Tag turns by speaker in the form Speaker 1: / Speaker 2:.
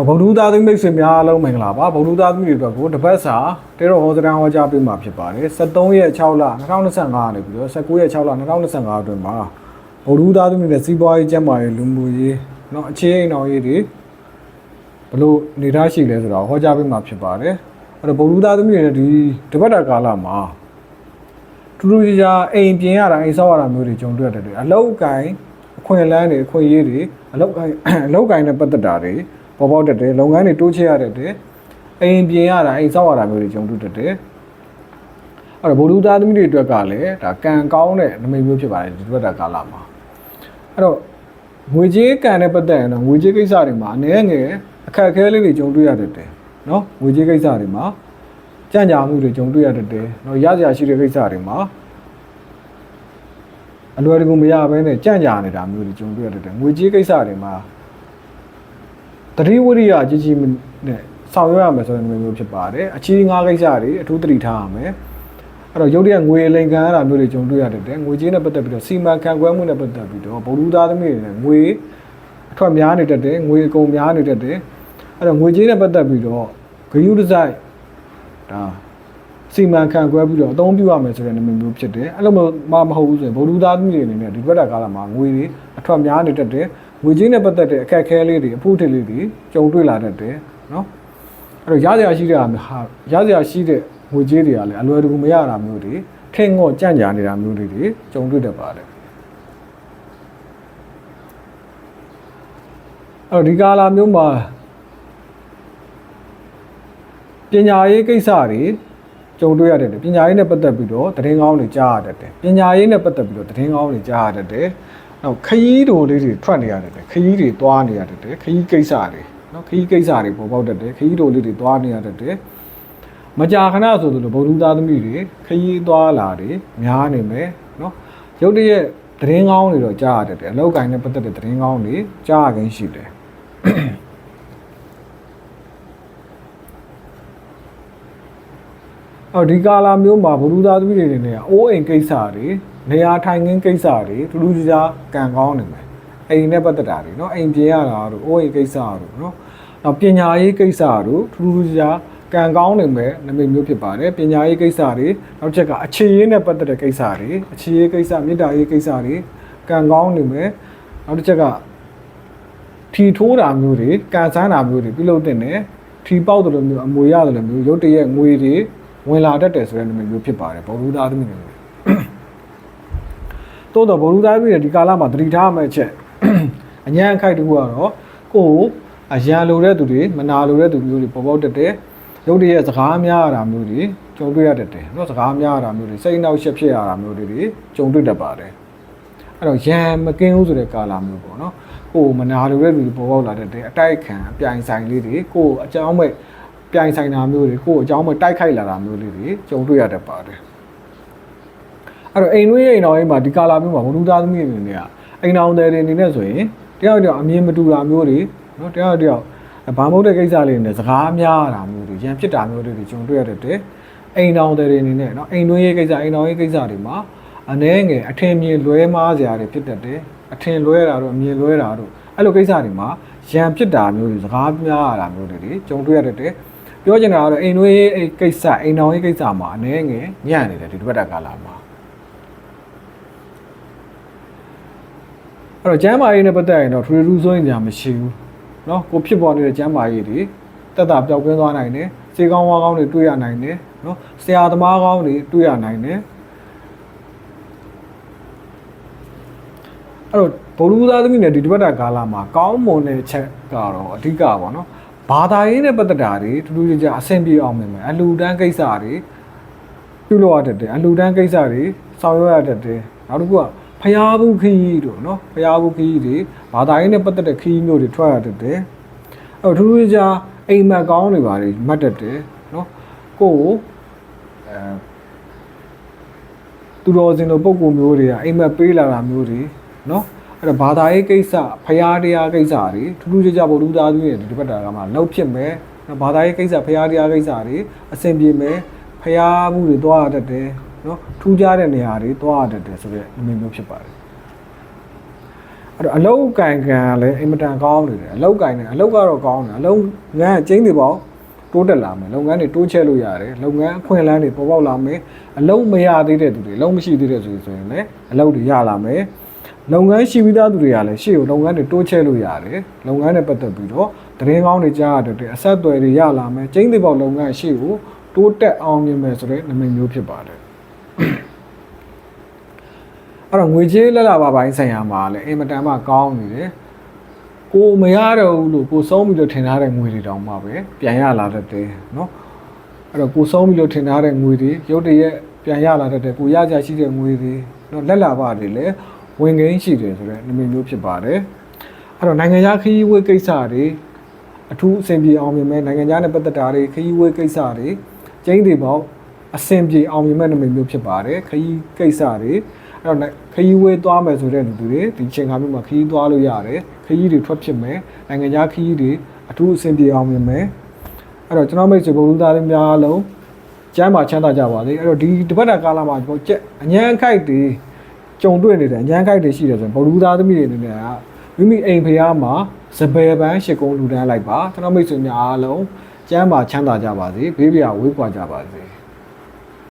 Speaker 1: ဗုဒ္ဓသားသမီးမိတ်ဆွေများအားလုံးမင်္ဂလာပါဗုဒ္ဓသားသမီးတွေအတွက်ကိုတပတ်စာတဲတော်ဟောစတန်ဟောကြားပေးမှာဖြစ်ပါတယ်73ရက်6လ2025နေပြီးတော့19ရက်6လ2025အတွင်းမှာဗုဒ္ဓသားသမီးတွေစီးပွားရေးကျန်းမာရေးလူမှုရေးเนาะအခြေအိမ်တော်ရေးတွေဘလို့နေထားရှိလဲဆိုတော့ဟောကြားပေးမှာဖြစ်ပါတယ်အဲ့တော့ဗုဒ္ဓသားသမီးတွေဒီတပတ်တာကာလမှာထူးထူးခြားခြားအိမ်ပြင်ရတာအိမ်ဆောက်ရတာမျိုးတွေကြုံတွေ့ရတယ်အလောက်ကိုင်းအခွင့်အလမ်းတွေအခွင့်အရေးတွေအလောက်ကိုင်းနဲ့ပတ်သက်တာတွေပေါ်ပေါက်တတ်တယ်လုပ်ငန်းတွေတိုးချဲ့ရတတ်တယ်အိမ်ပြင်ရတာအိမ်ဆောက်ရတာမျိုးတွေကြုံတွေ့တတ်တယ်အဲ့တော့ဗုဒ္ဓသားသမီးတွေအတွက်ကလည်းဒါကံကောင်းတဲ့နမိတ်မျိုးဖြစ်ပါတယ်ဒီဘက်တာကာလမှာအဲ့တော့ငွေကြေးကံနဲ့ပတ်သက်ရင်တော့ငွေကြေးကိစ္စတွေမှာအနေငယ်အခက်အခဲလေးတွေကြုံတွေ့ရတတ်တယ်နော်ငွေကြေးကိစ္စတွေမှာကြံ့ကြာမှုတွေကြုံတွေ့ရတတ်တယ်နော်ရစရာရှိတဲ့ကိစ္စတွေမှာအလွယ်တကူမရဘဲနဲ့ကြံ့ကြာနေတာမျိုးတွေကြုံတွေ့ရတတ်တယ်ငွေကြေးကိစ္စတွေမှာတတိဝရိယကြီးကြီးနဲ့ဆောင်ရွက်ရမယ်ဆိုတဲ့မျိုးဖြစ်ပါတယ်အချီးငါးကိစ္စတွေအထူးသတိထားရမယ်အဲ့တော့ရုပ်တရက်ငွေအလိမ်ခံရတာမျိုးတွေကြုံတွေ့ရတတ်တယ်ငွေကြေးနဲ့ပတ်သက်ပြီးတော့စီမံခန့်ခွဲမှုနဲ့ပတ်သက်ပြီးတော့ဗုဒ္ဓသားသမီးတွေနဲ့ငွေအထွက်များနေတတ်တယ်ငွေအကုန်များနေတတ်တယ်အဲ့တော့ငွေကြေးနဲ့ပတ်သက်ပြီးတော့ဂရုတစိုက်ဒါစီမံခန့်ခွဲပြီးတော့အသုံးပြုရမယ်ဆိုတဲ့မျိုးဖြစ်တယ်အဲ့လိုမှမဟုတ်ဘူးဆိုရင်ဗုဒ္ဓသားသမီးတွေအနေနဲ့ဒီဘက်ကကာလမှာငွေတွေအထွက်များနေတတ်တယ်ငွေကြေးနဲ့ပတ်သက်တဲ့အခက်အခဲလေးတွေအဖို့ထစ်လေးတွေကြုံတွေ့လာတတ်တယ်နော်အဲ့တော့ရစရာရှိတဲ့ငွေကြေးတွေကလည်းအလွယ်တကူမရတာမျိုးတွေထင်ငေါ့ကြံ့ကြာနေတာမျိုးတွေကြုံတွေ့တတ်ပါတယ်အဲ့တော့ဒီကာလမျိုးမှာပညာရေးကိစ္စတွေကြုံတွေ့ရတတ်တယ်ပညာရေးနဲ့ပတ်သက်ပြီးတော့သတင်းကောင်းတွေကြားရတတ်တယ်ပညာရေးနဲ့ပတ်သက်ပြီးတော့သတင်းကောင်းတွေကြားရတတ်တယ်နောက်ခရီးတို့လေးတွေထွက်နေရတယ်ခရီးတွေသွားနေရတယ်ခရီးကိစ္စတွေနော်ခရီးကိစ္စတွေပေါ်ပေါက်တတ်တယ်ခရီးတို့လေးတွေသွားနေရတယ်မကြာခဏဆိုသလိုဗုဒ္ဓသားသမီးတွေခရီးသွားလာတွေများနေမယ်နော်ရုပ်တရက်သတင်းကောင်းတွေတော့ကြားရတယ်အလောက်ကိုင်းနဲ့ပတ်သက်တဲ့သတင်းကောင်းတွေကြားရခင်ရှိတယ်အော်ဒီကာလာမျိုးမှာဗုဒ္ဓသားသမီးတွေနေနဲ့အိုးအိမ်ကိစ္စတွေနေရာထိုင်ခင်းကိစ္စတွေထူးထူးခြားခြားကံကောင်းနေမယ်အိမ်နဲ့ပတ်သက်တာတွေเนาะအိမ်ပြင်ရတာတို့အိုးအိမ်ကိစ္စတို့เนาะနောက်ပညာရေးကိစ္စတို့ထူးထူးခြားခြားကံကောင်းနေမယ်နမိတ်မျိုးဖြစ်ပါတယ်ပညာရေးကိစ္စတွေနောက်ချက်ကအခြေရေးနဲ့ပတ်သက်တဲ့ကိစ္စတွေအခြေရေးကိစ္စမေတ္တာရေးကိစ္စတွေကံကောင်းနေမယ်နောက်တစ်ချက်ကထီထိုးတာမျိုးတွေကံစမ်းတာမျိုးတွေပြုလုပ်တဲ့နဲ့ထီပေါက်တယ်လို့မျိုးအမွေရတယ်လို့မျိုးရုပ်တရက်ငွေတွေဝင်လာတတ်တယ်ဆိုတဲ့နမိတ်မျိုးဖြစ်ပါတယ်ဗုဒ္ဓသားသမီးတွေတိုးတော့ဗုဒ္ဓသားသမီးတွေဒီကာလမှာသတိထားရမယ့်အချက်အញ្ញံအခိုက်တခုကတော့ကိုယ်အရန်လိုတဲ့သူတွေမနာလိုတဲ့သူမျိုးတွေပေါ်ပေါက်တတ်တယ်ရုပ်တရက်စကားများရတာမျိုးတွေကြုံတွေ့ရတတ်တယ်เนาะစကားများရတာမျိုးတွေစိတ်နှောက်ယှက်ဖြစ်ရတာမျိုးတွေကြုံတွေ့တတ်ပါတယ်အဲ့တော့ရန်မကင်းဘူးဆိုတဲ့ကာလမျိုးပေါ့เนาะကိုယ်မနာလိုတဲ့သူတွေပေါ်ပေါက်လာတတ်တယ်အတိုက်ခံအပြိုင်ဆိုင်လေးတွေကိုယ်အကြောင်းမဲ့ပြိုင်ဆိုင်တာမျိုးတွေကိုယ်အကြောင်းမဲ့တိုက်ခိုက်လာတာမျိုးလေးတွေကြုံတွေ့ရတတ်ပါတယ်အဲ့တော့အိမ်တွင်းအိမ်တော်အိမ်မှာဒီကာလာမျိုးမှာဘုဒ္ဓသားသမီးတွေနေကအိမ်တော်တွေအနေနဲ့ဆိုရင်တယောက်တယောက်အမြင်မတူတာမျိုးတွေနော်တယောက်တယောက်ဘာမဟုတ်တဲ့ကိစ္စလေးနဲ့စကားများတာမျိုးတွေရန်ဖြစ်တာမျိုးတွေကြုံတွေ့ရတတ်တယ်အိမ်တော်တွေအနေနဲ့နော်အိမ်တွင်းရေးကိစ္စအိမ်တော်ရေးကိစ္စတွေမှာအနည်းငယ်အထင်မြင်လွဲမားစရာတွေဖြစ်တတ်တယ်အထင်လွဲတာတို့အမြင်လွဲတာတို့အဲ့လိုကိစ္စတွေမှာရန်ဖြစ်တာမျိုးတွေစကားများတာမျိုးတွေကြုံတွေ့ရတတ်တယ်ပြောချင်တာကတော့အိမ်တွင်းရေးကိစ္စအိမ်တော်ရေးကိစ္စမှာအနည်းငယ်ညံ့နေတယ်ဒီတစ်ပတ်တာကာလမှာအဲ့တော့ကျမ်းမာရေးနဲ့ပတ်သက်ရင်တော့ထူထူးဆိုရင်ကြာမရှိဘူးเนาะကိုဖြစ်ပေါ်နေတဲ့ကျမ်းမာရေးတွေတက်တာပျောက်ကင်းသွားနိုင်တယ်စေကောင်းဝါကောင်းတွေတွေ့ရနိုင်တယ်เนาะဆရာသမားကောင်းတွေတွေ့ရနိုင်တယ်အဲ့တော့ဗုဒ္ဓသားသမီးနဲ့ဒီတပတ်တာကာလမှာကောင်းမွန်တဲ့ချက်ကတော့အဓိကပေါ့နော်ဘာသာရေးနဲ့ပတ်သက်တာတွေထူးထူးခြားခြားအဆင်ပြေအောင်မယ်အလှူဒန်းကိစ္စတွေပြုလုပ်ရတတ်တယ်အလှူဒန်းကိစ္စတွေဆောင်ရွက်ရတတ်တယ်နောက်တစ်ခုကဖျားဘူးခီးတို့နော်ဖျားဘူးခီးတွေဘာသာရေးနဲ့ပတ်သက်တဲ့ခီးမျိုးတွေထွက်ရတတ်တယ်အဲ့တော့ထူးထူးခြားအိမ်မက်ကောင်းတွေပါတယ်မှတ်တတ်တယ်နော်ကိုသူတော်စင်လိုပုံကူမျိုးတွေကအိမ်မက်ပေးလာတာမျိုးတွေနော်အဲ့တော့ဘာသာရေးကိစ္စဖျားတရားကိစ္စတွေထူးထူးခြားခြားဗုဒ္ဓသားကြီးရဲ့ဒီဘက်တာကမှလောက်ဖြစ်မယ်ဘာသာရေးကိစ္စဖျားတရားကိစ္စတွေအဆင်ပြေမယ်ဖျားမှုတွေသွားရတတ်တယ်နော်ထူးခြားတဲ့နေရာတွေသွားရတတ်တယ်ဆိုတဲ့အနေမျိုးဖြစ်ပါတယ် အဲ့တော့အလောက်ကင်ကန်ကလည်းအင်မတန်ကောင်းနေတယ်အလောက်ကင်နေအလောက်ကတော့ကောင်းတယ်အလုံးငန်းကျင်းတွေပေါ့တိုးတက်လာမယ်လုပ်ငန်းတွေတိုးချဲ့လို့ရတယ်လုပ်ငန်းအခွင့်အလမ်းတွေပေါ်ပေါက်လာမယ်အလုံးမရသေးတဲ့သူတွေအလုံးမရှိသေးတဲ့သူတွေဆိုရင်လည်းအလုံးတွေရလာမယ်လုပ်ငန်းရှိပြီးသားသူတွေကလည်းရှေ့ကိုလုပ်ငန်းတွေတိုးချဲ့လို့ရတယ်လုပ်ငန်းတွေပတ်သက်ပြီးတော့သတင်းကောင်းတွေကြားရတဲ့အဆက်အသွယ်တွေရလာမယ်ကျင်းတွေပေါ့လုပ်ငန်းရှေ့ကိုတိုးတက်အောင်မြင်မယ်ဆိုတဲ့နမိတ်မျိုးဖြစ်ပါတယ်အဲ့တော့ငွေကြေးလက်လာပါပိုင်းဆိုင်ရာမှာလည်းအင်မတန်မှကောင်းနေတယ်ကိုမရတော့ဘူးလို့ကိုဆုံးပြီးတော့ထင်ထားတဲ့ငွေတွေတောင်မှပဲပြန်ရလာတတ်တယ်เนาะအဲ့တော့ကိုဆုံးပြီးတော့ထင်ထားတဲ့ငွေတွေရုတ်တရက်ပြန်ရလာတတ်တယ်ကိုရကြရှိတဲ့ငွေတွေเนาะလက်လာပါတွေလည်းဝင်ငင်းရှိတယ်ဆိုတဲ့နမိတ်မျိုးဖြစ်ပါတယ်အဲ့တော့နိုင်ငံခြားခရီးဝေးကိစ္စတွေအထူးအဆင်ပြေအောင်မြင်မဲ့နိုင်ငံခြားနဲ့ပတ်သက်တာတွေခရီးဝေးကိစ္စတွေကျင်းတွေပေါ့အဆင်ပြေအောင်မြင်မဲ့နမိတ်မျိုးဖြစ်ပါတယ်ခရီးကိစ္စတွေအဲ့တော့ခရီးဝေးသွားမယ်ဆိုတဲ့လူတွေဒီချိန်ခါမျိုးမှာခရီးသွားလို့ရတယ်ခရီးတွေထွက်ဖြစ်မယ်နိုင်ငံခြားခရီးတွေအထူးအဆင်ပြေအောင်မြင်မယ်အဲ့တော့ကျွန်တော်မိတ်ဆွေဗုဒ္ဓသားတွေများလုံးကျမ်းမှာချမ်းသာကြပါစေအဲ့တော့ဒီတပတ်တာကာလမှာကျွန်တော်အញ្ញမ်းခိုက်တွေကြုံတွေ့နေတယ်အញ្ញမ်းခိုက်တွေရှိတယ်ဆိုရင်ဗုဒ္ဓသားသမီးတွေအနေနဲ့ကမိမိအိမ်ဖျားမှာစပယ်ပန်းရှစ်ကုန်းလူတန်းလိုက်ပါကျွန်တော်မိတ်ဆွေများအားလုံးကျမ်းမှာချမ်းသာကြပါစေဘေးပြာဝေးကွာကြပါစေ